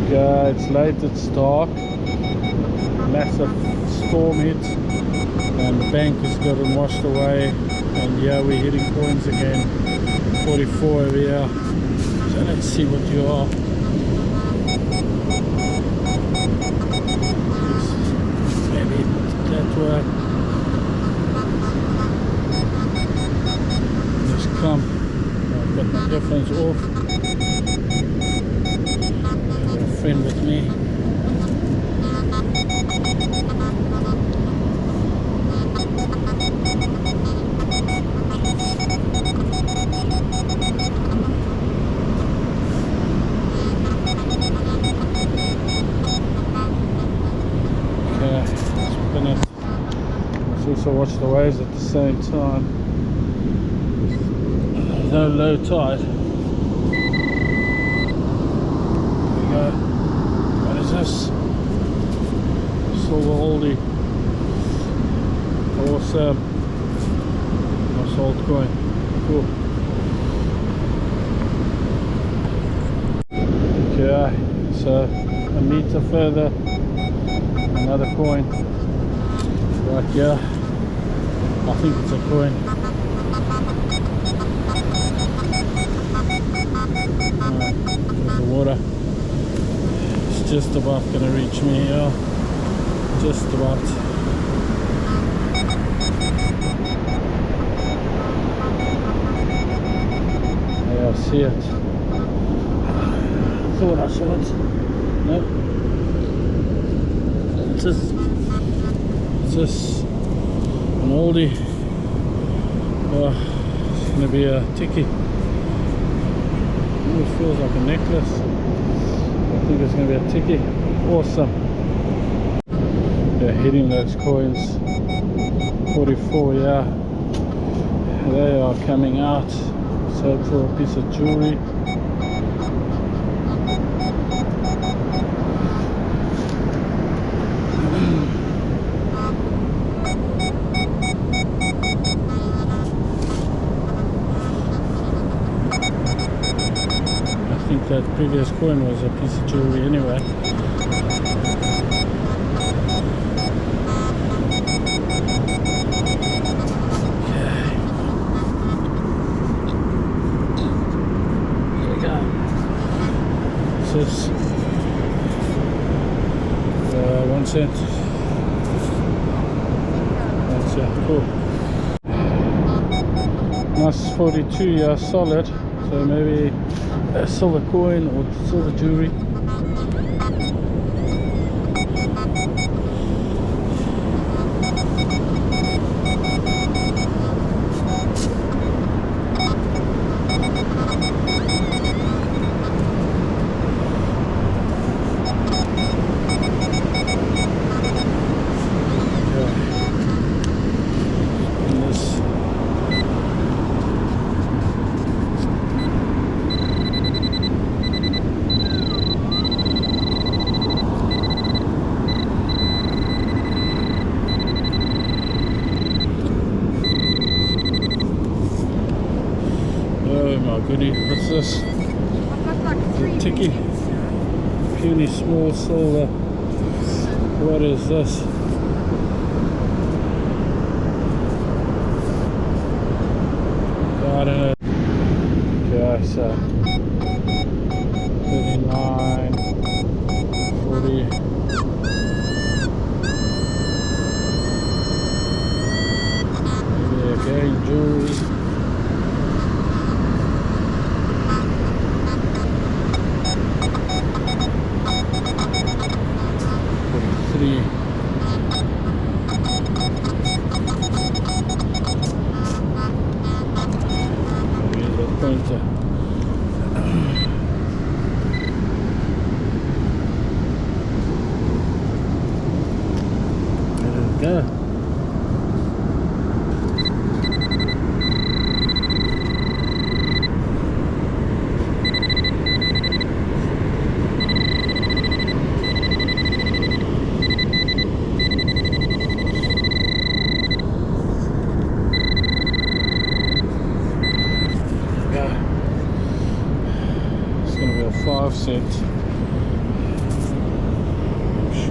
It's late, it's dark, massive storm hit, and the bank has gotten washed away, and yeah, we're hitting coins again. 44 over here, so let's see what you are. Maybe that way. Just come. I've got my headphones off. Friend with me. Okay, let's also watch the waves at the same time. There's no low tide. This silver oldie, awesome, nice old coin, cool. Okay, so a meter further, another coin, right here. I think it's a coin. There's the water. Just about gonna reach me here, just about. Yeah, I see it. Thought I saw it. No. It's just an oldie. Oh, it's gonna be a ticky. It feels like a necklace. I think it's going to be a ticky. Awesome. They're hitting those coins. 44, yeah. They are coming out. So for a piece of jewelry. I think that previous coin was a piece of jewelry anyway. Okay. There we go. This is 1 cent. 1 cent, cool. Nice 42, yeah, solid. So maybe a silver coin or silver jewelry. Oh my goodie, what's this? A ticky. Puny small silver. What is this? I don't know. Okay, so 39, 40. Maybe again jewelry. Pointer. There we go. It's going to be a 5 cent.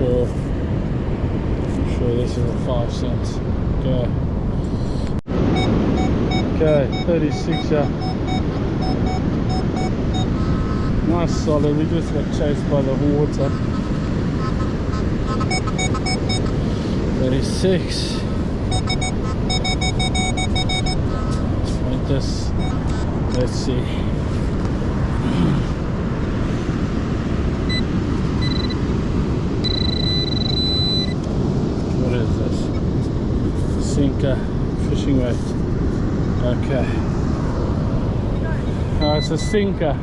sure. I'm sure this is a 5 cents. Okay. Okay, 36 yeah. Nice solid. We just got chased by the water. 36. Let's point this. Let's see. What is this? Sinker fishing weight. Okay. Oh, it's a sinker.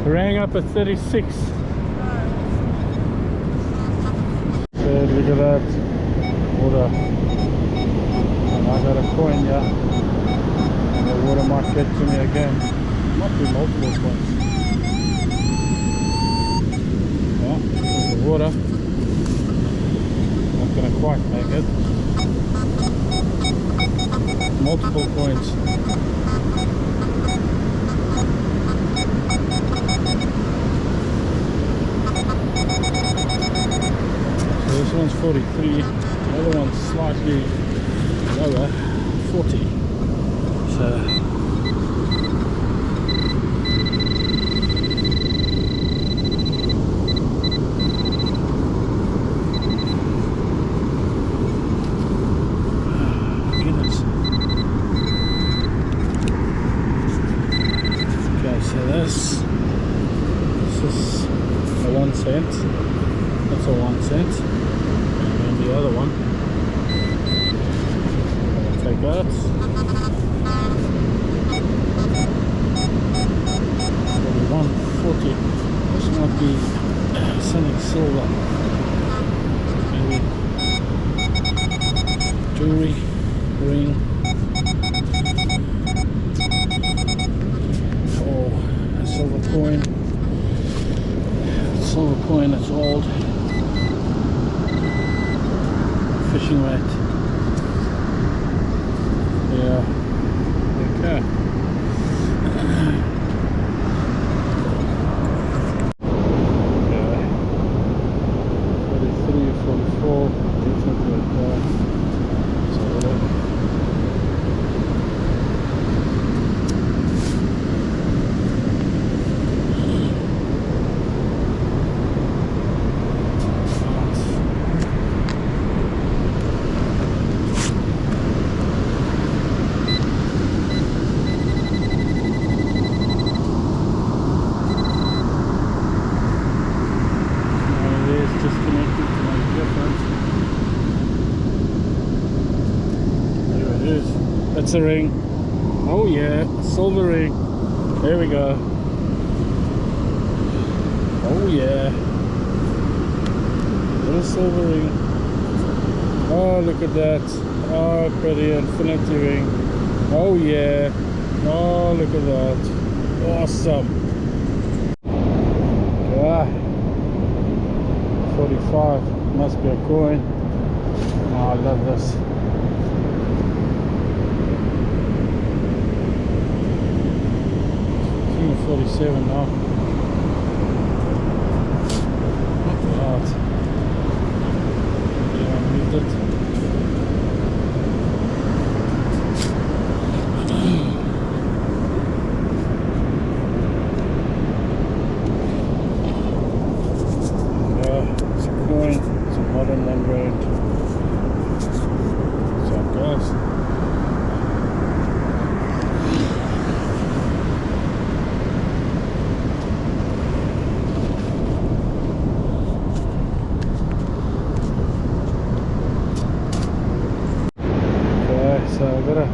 Rang up at 36. So look at that. Water. And I got a coin here. And the water might get to me again. Might be multiple coins. Well, there's the water. Not gonna quite make it. Multiple coins. So this one's 43, the other one's slightly lower, 40. So this is a 1 cent. That's a 1 cent. And then the other one, I'm gonna take that. 41.40. This might be something silver. Maybe jewelry, ring. Silver coin that's old. Fishing weight. Yeah. Okay. Okay. 43, 44. Decent right there. So whatever. That's a ring. Oh yeah, silver ring. There we go. Oh yeah. Little silver ring. Oh, look at that. Oh, pretty infinity ring. Oh yeah. Oh, look at that. Awesome. Yeah. 45. Must be a coin. Oh, I love this. 47 now. Not bad. Yeah, I moved it. Yeah, it's a coin. It's a modern one brand. So it goes. So I got a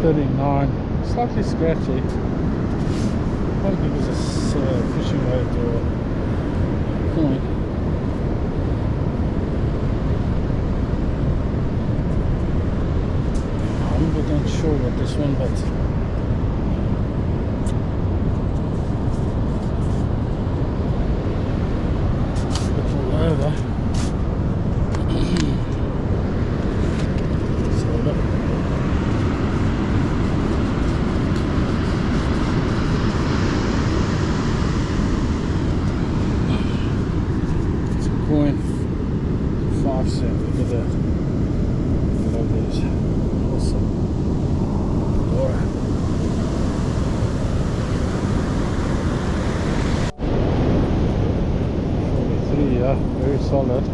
39, slightly scratchy. I don't think it's a fishing weight or coin. I'm not sure about this one, but it's all over. Coin. there. I love these. Awesome. Alright. Yeah, very solid.